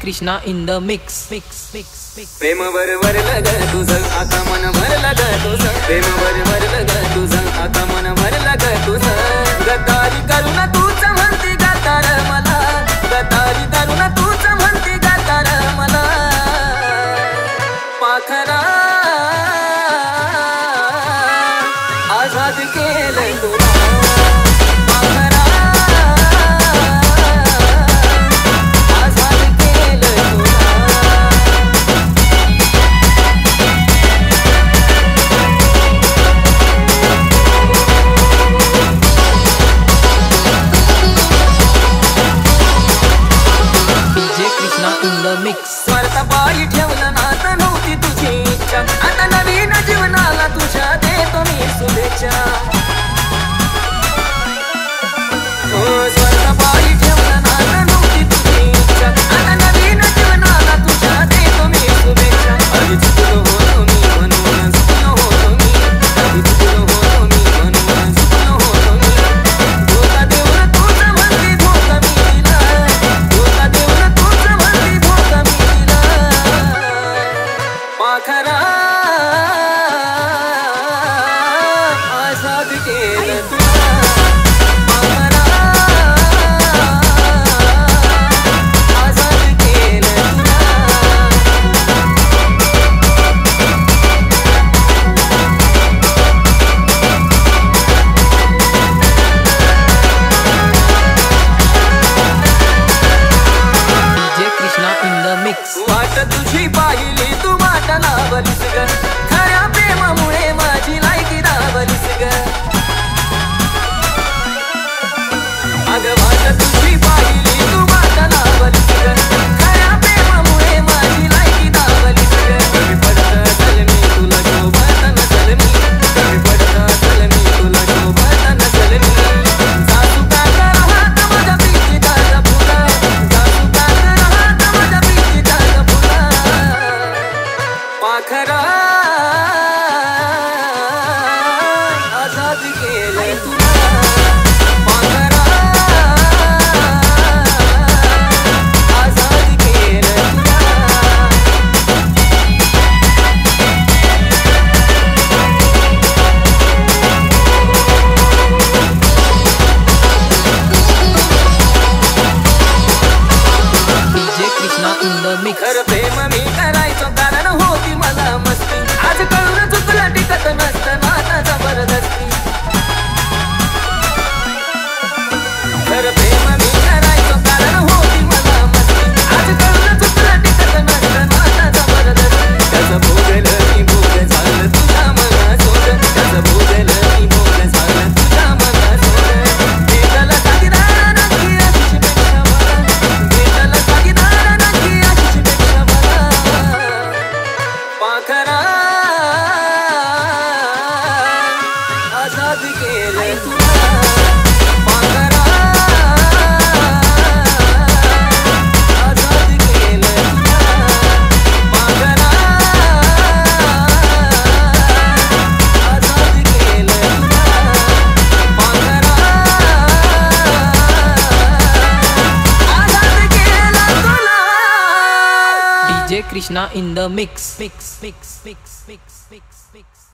Krishna in the mix प्रेम वर लग तुझं आता मन भर लग तुझं प्रेम वर लग तुझं आता मन भर लग तुझं गद्दारी करून तूच म्हणती गद्दार मला गद्दारी करून तूच म्हणती गद्दार मला पाखरा आझाद केलं तुला स्वार्थ पायी ठेवलं नातं नव्हती तुझी इच्छा आता नवीन जीवनाला तुझ्या देतो मी शुभेच्छा स्वार्थ पायी ठेवलं नातं नव्हती तुझी इच्छा आता नवीन जीवनाला तुझ्या देतो मी शुभेच्छा आधी चुकलो होतो मी म्हणून चुकलो होतो मी आधी चुकलो होतो मी म्हणून चुकलो होतो मी धोका देऊन तूच म्हणती धोका मी दिला धोका देऊन तूच म्हणती धोका मी दिला पाखरा आझाद केलं तुला पाखरा आझाद केलं तुला DJ Krishna in the mix वाट तुझी पाहिली तू वाट लावलीस ग खऱ्या प्रेमामुळे माझी लायकी दावलीस ग अग वाट तुझी पाहिली तू वाट लावलीस ग खऱ्या प्रेमामुळे माझी लायकी दावलीस ग कमी पडत चल मी तुला शोभत नसल मी कमी पडत चल मी तुला शोभत नसल मी सासू कात राहत माझ्या पिचिताचा फुला सासू कात राहत माझ्या पिचिताचा फुला पाखरा आझाद केलं तुला पाखरा आझाद केलं तुला DJ Krishna in the mix खरं प्रेम मी करायचो कारण होती मला मस्ती आज कळून चुकलं टिकत नसतं नाता जबरदस्ती खरं प्रेम मी करायचो कारण होती मला मस्ती आज कळून चुकलं टिकत नसतं नाता जबरदस्ती त्याचं भोगलं मी भोग झालं तुझ्या मनासोड त्याचं भोगलं मी भोग झालं तुझ्या मनासोड भेटलं साथीदार नक्की अशीच पेक्षा मला भेटलं साथीदार नक्की अशीच पेक्षा मला पाखरा आझाद केलं तुला पाखरा आझाद केलं तुला पाखरा आझाद केलं तुला पाखरा आझाद केलं तुला DJ Krishna in the mix